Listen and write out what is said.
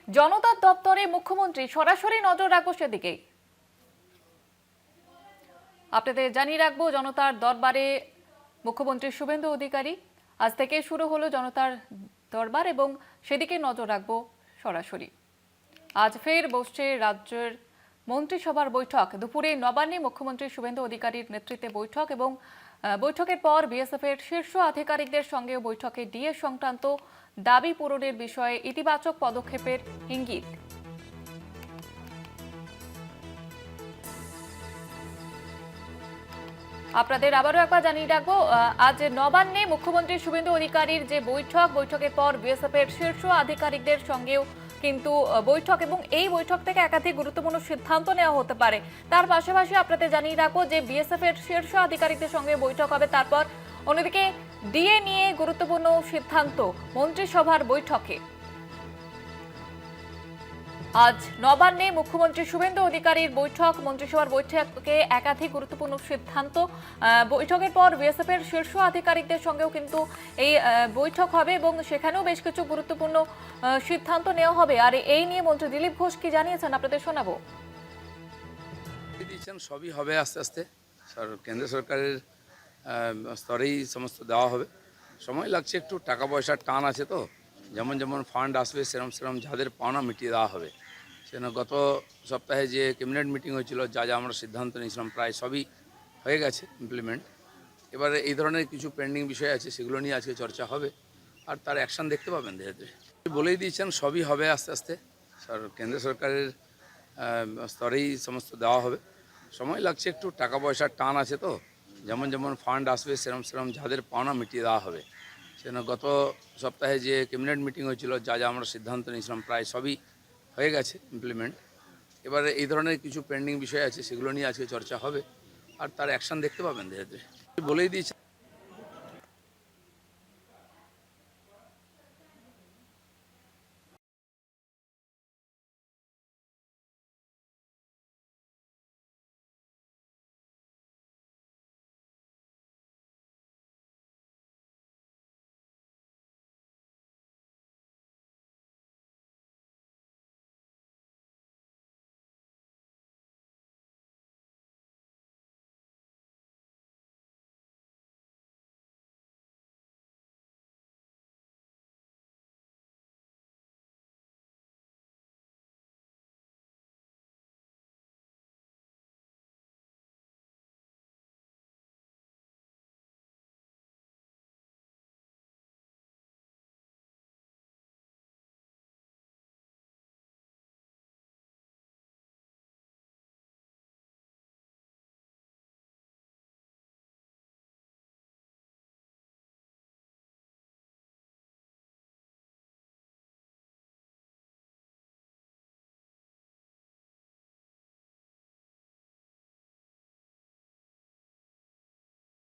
জনতার দপ্তরে মুখ্যমন্ত্রী সরাসরি নজর রাখবো সেদিকেই। আপনাদের জানিয়ে রাখবো, জনতার দরবারে মুখ্যমন্ত্রী শুভেন্দু অধিকারী আজ থেকে শুরু হলো জনতার দরবার এবং সেদিকে নজর রাখবো সরাসরি। আজ ফের বসছে রাজ্যের মন্ত্রিসভার বৈঠক। দুপুরে নবান্নে মুখ্যমন্ত্রী শুভেন্দু অধিকারীর নেতৃত্বে বৈঠক এবং বৈঠকের পর বিএসএফ এর শীর্ষ আধিকারিকদের সঙ্গে বৈঠকে ডিএ সংক্রান্ত দাবি পূরণের বিষয়ে ইতিবাচক পদক্ষেপের ইঙ্গিত। আপনাদের আবারও একবার জানিয়ে রাখবো, আজ নবান্নে মুখ্যমন্ত্রী শুভেন্দু অধিকারীর যে বৈঠকের পর বিএসএফ এর শীর্ষ আধিকারিকদের সঙ্গেও কিন্তু বৈঠক এবং এই বৈঠক থেকে একাধিক গুরুত্বপূর্ণ সিদ্ধান্ত নেওয়া হতে পারে। তার পাশাপাশি আপনাদের জানিয়ে রাখবো যে বিএসএফ এর শীর্ষ আধিকারিকদের সঙ্গে বৈঠক হবে, তারপর অন্যদিকে ডিএ নিয়ে গুরুত্বপূর্ণ সিদ্ধান্ত মন্ত্রিসভার বৈঠকে। আজ নবান্নে মুখ্যমন্ত্রী শুভেন্দু অধিকারীর বৈঠক, মন্ত্রিসভার বৈঠকে একাধিক গুরুত্বপূর্ণ সিদ্ধান্ত। বৈঠকের পর বিএসএফ এর শীর্ষ আধিকারিকদের সঙ্গেও কিন্তু এই বৈঠক হবে এবং সেখানেও বেশ কিছু গুরুত্বপূর্ণ সিদ্ধান্ত নেওয়া হবে। আর এই নিয়ে মন্ত্রী দিলীপ ঘোষ কি জানিয়েছেন আপনাদের শোনাবো। সবই হবে আস্তে আস্তে, কেন্দ্র সরকারের স্তরেই সমস্ত দেওয়া হবে। সময় লাগছে, একটু টাকা পয়সার টান আছে, তো যেমন যেমন ফান্ড আসবে সেরম সেরম যাদের পাওনা মিটিয়ে দেওয়া হবে। সেজন্য গত সপ্তাহে যে ক্যাবিনেট মিটিং হয়েছিল, যা যা আমরা সিদ্ধান্ত নিয়েছিলাম প্রায় সবই হয়ে গেছে ইমপ্লিমেন্ট। এবারে এই ধরনের কিছু পেন্ডিং বিষয় আছে, সেগুলো নিয়ে আজকে চর্চা হবে আর তার অ্যাকশান দেখতে পাবেন ধীরে ধীরে। বলেই দিয়েছেন সবই হবে আস্তে আস্তে, কেন্দ্র সরকারের স্তরেই সমস্ত দেওয়া হবে। সময় লাগছে, একটু টাকা পয়সার টান আছে, তো যেমন যেমন ফান্ড আসবে সেরম সেরম যাদের পাওনা মিটিয়ে দেওয়া হবে। সেজন্য গত সপ্তাহে যে ক্যাবিনেট মিটিং হয়েছিল, যা যা আমরা সিদ্ধান্ত নিয়েছিলাম প্রায় সবই হয়ে গেছে ইমপ্লিমেন্ট। এবারে এই ধরনের কিছু পেন্ডিং বিষয় আছে, সেগুলো নিয়ে আজকে চর্চা হবে আর তার অ্যাকশান দেখতে পাবেন ধীরে ধীরে। বলেই দিয়েছে